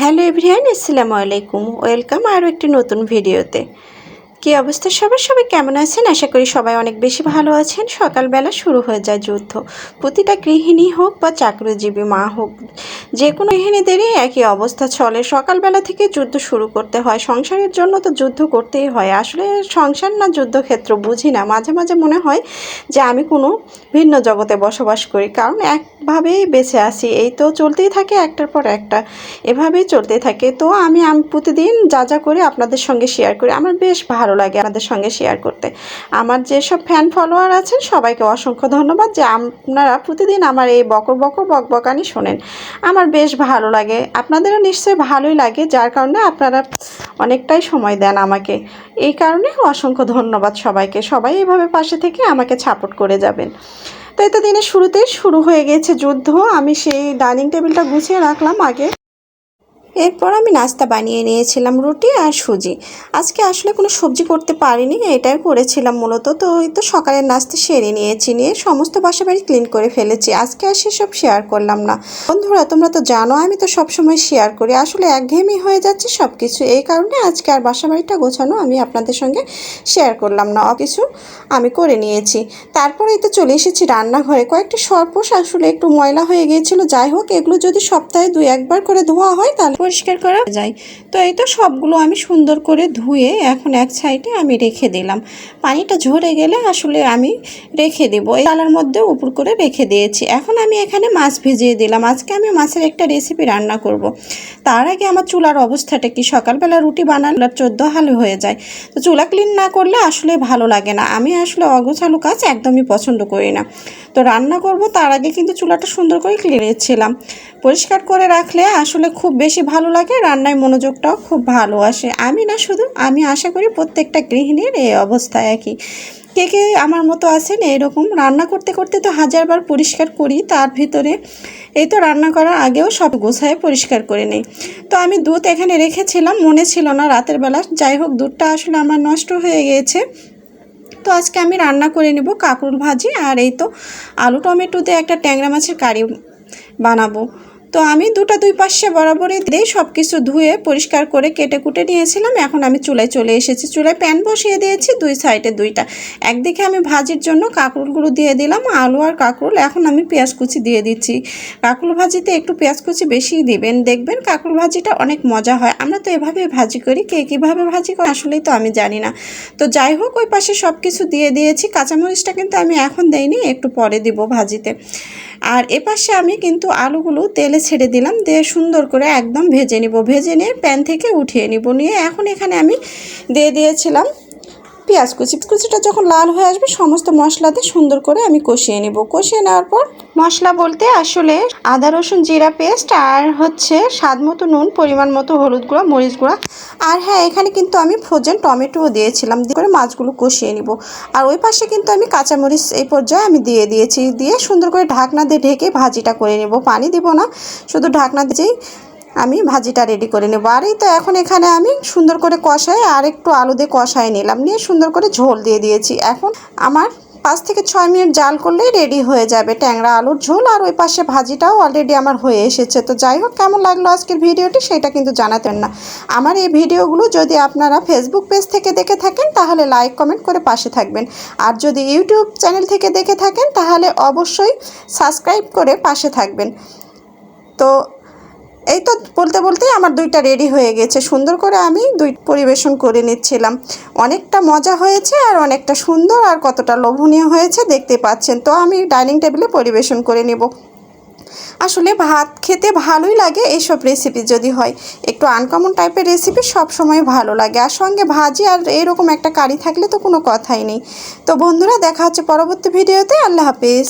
Hello everyone, আসসালামু আলাইকুম। Welcome আরও একটি নতুন ভিডিওতে। কী অবস্থা সবাই কেমন আছেন? আশা করি সবাই অনেক বেশি ভালো আছেন। সকালবেলা শুরু হয়ে যায় যুদ্ধ। প্রতিটা গৃহিণী হোক বা চাকরিজীবী মা হোক, যে কোনো গৃহিণীদেরই একই অবস্থা চলে। সকালবেলা থেকে যুদ্ধ শুরু করতে হয়। সংসারের জন্য তো যুদ্ধ করতেই হয়। আসলে সংসার না যুদ্ধক্ষেত্র বুঝি না। মাঝে মাঝে মনে হয় যে আমি কোনো ভিন্ন জগতে বসবাস করি, কারণ একভাবেই বেঁচে আছি। এই তো চলতেই থাকে একটার পর একটা, এভাবেই চলতে থাকে। তো আমি প্রতিদিন যা করি আপনাদের সঙ্গে শেয়ার করি। আমার বেশ ভালো লাগে আপনাদের সঙ্গে শেয়ার করতে। আমার যেসব ফ্যান ফলোয়ার আছেন সবাইকে অসংখ্য ধন্যবাদ যে আপনারা প্রতিদিন আমার এই বকবকানি শোনেন। আমার বেশ ভালো লাগে, আপনাদেরও নিশ্চয়ই ভালোই লাগে, যার কারণে আপনারা অনেকটাই সময় দেন আমাকে। এই কারণে অসংখ্য ধন্যবাদ সবাইকে। সবাই এইভাবে পাশে থেকে আমাকে সাপোর্ট করে যাবেন। তো এই তো দিনের শুরুতেই শুরু হয়ে গেছে যুদ্ধ। আমি সেই ডাইনিং টেবিলটা গুছিয়ে রাখলাম আগে। এরপর আমি নাস্তা বানিয়ে নিয়েছিলাম রুটি আর সুজি। আজকে আসলে কোনো সবজি করতে পারিনি, এটাই করেছিলাম মূলত। তো এই তো সকালের নাস্তা সেরে নিয়েছি, নিয়ে সমস্ত বাসা বাড়ি ক্লিন করে ফেলেছি। আজকে আর সেসব শেয়ার করলাম না। বন্ধুরা, তোমরা তো জানো আমি তো সবসময় শেয়ার করি, আসলে একঘেয়েমি হয়ে যাচ্ছে সব কিছু। এই কারণে আজকে আর বাসা বাড়িটা গোছানো আমি আপনাদের সঙ্গে শেয়ার করলাম না। কিছু আমি করে নিয়েছি। তারপরে তো চলে এসেছি রান্নাঘরে। কয়েকটি সরপোষ আসলে একটু ময়লা হয়ে গিয়েছিল। যাই হোক, এগুলো যদি সপ্তাহে 2-1 বার করে ধোয়া হয় তাহলে পরিষ্কার করা যায়। তো এই তো সবগুলো আমি সুন্দর করে ধুয়ে এখন এক সাইডে আমি রেখে দিলাম। পানিটা ঝরে গেলে আসলে আমি রেখে দেব। এই ডালার মধ্যে উপর করে রেখে দিয়েছি। এখন আমি এখানে মাছ ভিজিয়ে দিলাম। আজকে আমি মাছের একটা রেসিপি রান্না করব। তার আগে আমার চুলার অবস্থাটা কি, সকালবেলা রুটি বানালে 14 হালে হয়ে যায়। তো চুলা ক্লিন না করলে আসলে ভালো লাগে না। আমি আসলে অগোছালো কাজ একদমই পছন্দ করি না। তো রান্না করব তার আগে কিন্তু চুলাটা সুন্দর করে ক্লিন ছিলাম। পরিষ্কার করে রাখলে আসলে খুব বেশি ভালো লাগে, রান্নায় মনোযোগটাও খুব ভালো আসে। আমি না শুধু, আমি আশা করি প্রত্যেকটা গৃহিণীর এই অবস্থা একই। কে কে আমার মতো আছেন এরকম? রান্না করতে করতে তো 1000বার পরিষ্কার করি, তার ভিতরে এই তো রান্না করার আগেও সব গোছায় পরিষ্কার করে নেই। তো আমি দুধ এখানে রেখেছিলাম, মনে ছিল না রাতের বেলা। যাই হোক, দুধটা আসলে আমার নষ্ট হয়ে গিয়েছে। তো আজকে আমি রান্না করে নেব কাঁকরোল ভাজি, আর এই তো আলু টমেটো দিয়ে একটা ট্যাংরা মাছের কারি বানাবো। তো আমি দুই পাশে বরাবরই দিয়ে সব কিছু ধুয়ে পরিষ্কার করে কেটে কুটে নিয়েছিলাম। এখন আমি চুলায় চলে এসেছি। চুলায় প্যান বসিয়ে দিয়েছি, দুই সাইডে দুইটা। একদিকে আমি ভাজির জন্য কাঁকরোলগুলো দিয়ে দিলাম, আলু আর কাঁকরোল। এখন আমি পেঁয়াজ কুচি দিয়ে দিচ্ছি। কাঁকরোল ভাজিতে একটু পেঁয়াজ কুচি বেশিই দিবেন, দেখবেন কাঁকরোল ভাজিটা অনেক মজা হয়। আমরা তো এভাবে ভাজি করি, কে কীভাবে ভাজি করে আসলেই তো আমি জানি না। তো যাই হোক, ওই পাশে সব কিছু দিয়ে দিয়েছি। কাঁচামরিচটা কিন্তু আমি এখন দেইনি, একটু পরে দিব ভাজিতে। আর এপাশে আমি কিন্তু আলুগুলো তেলে ছেড়ে দিলাম, দিয়ে সুন্দর করে একদম ভেজে নিব। ভেজে নিয়ে প্যান থেকে উঠিয়ে নিব। নিয়ে এখন এখানে আমি দিয়ে দিয়েছিলাম পেঁয়াজ কুচিটা যখন লাল হয়ে আসবে সমস্ত মশলা দিয়ে সুন্দর করে আমি কষিয়ে নেব। কষিয়ে নেওয়ার পর মশলা বলতে আসলে আদা রসুন জিরা পেস্ট, আর হচ্ছে স্বাদ মতো নুন, পরিমাণ মতো হলুদ গুঁড়া, মরিচ গুঁড়া, আর হ্যাঁ এখানে কিন্তু আমি ফ্রোজেন টমেটোও দিয়েছিলাম। দিয়ে করে মাছগুলো কষিয়ে নিব। আর ওই পাশে কিন্তু আমি কাঁচামরিচ এই পর্যায়ে আমি দিয়ে দিয়েছি। দিয়ে সুন্দর করে ঢাকনা দিয়ে ঢেকে ভাজিটা করে নেব। পানি দিব না, শুধু ঢাকনা দিয়েই আমি ভাজিটা রেডি করে নেব। আর এই তো এখন এখানে আমি সুন্দর করে কষাই আর একটু আলু দিয়ে কষাই নিলাম, নিয়ে সুন্দর করে ঝোল দিয়ে দিয়েছি। এখন আমার 5 থেকে 6 মিনিট জাল করলেই রেডি হয়ে যাবে ট্যাংরা আলুর ঝোল। আর ওই পাশে ভাজিটাও অলরেডি আমার হয়ে এসেছে। তো যাই হোক, কেমন লাগলো আজকের ভিডিওটি সেটা কিন্তু জানাতেন না। আমার এই ভিডিওগুলো যদি আপনারা ফেসবুক পেজ থেকে দেখে থাকেন তাহলে লাইক কমেন্ট করে পাশে থাকবেন। আর যদি ইউটিউব চ্যানেল থেকে দেখে থাকেন তাহলে অবশ্যই সাবস্ক্রাইব করে পাশে থাকবেন। তো এই তো বলতে বলতেই আমার দুইটা রেডি হয়ে গেছে। সুন্দর করে আমি পরিবেশন করে নিচ্ছিলাম। অনেকটা মজা হয়েছে আর অনেকটা সুন্দর আর কতটা লোভনীয় হয়েছে দেখতে পাচ্ছেন। তো আমি ডাইনিং টেবিলে পরিবেশন করে নেব। আসলে ভাত খেতে ভালোই লাগে এইসব রেসিপি যদি হয়। একটু আনকমন টাইপের রেসিপি সব সময় ভালো লাগে, আর সঙ্গে ভাজি আর এরকম একটা কারি থাকলে তো কোনো কথাই নেই। তো বন্ধুরা, দেখা হচ্ছে পরবর্তী ভিডিওতে। আল্লাহ হাফেজ।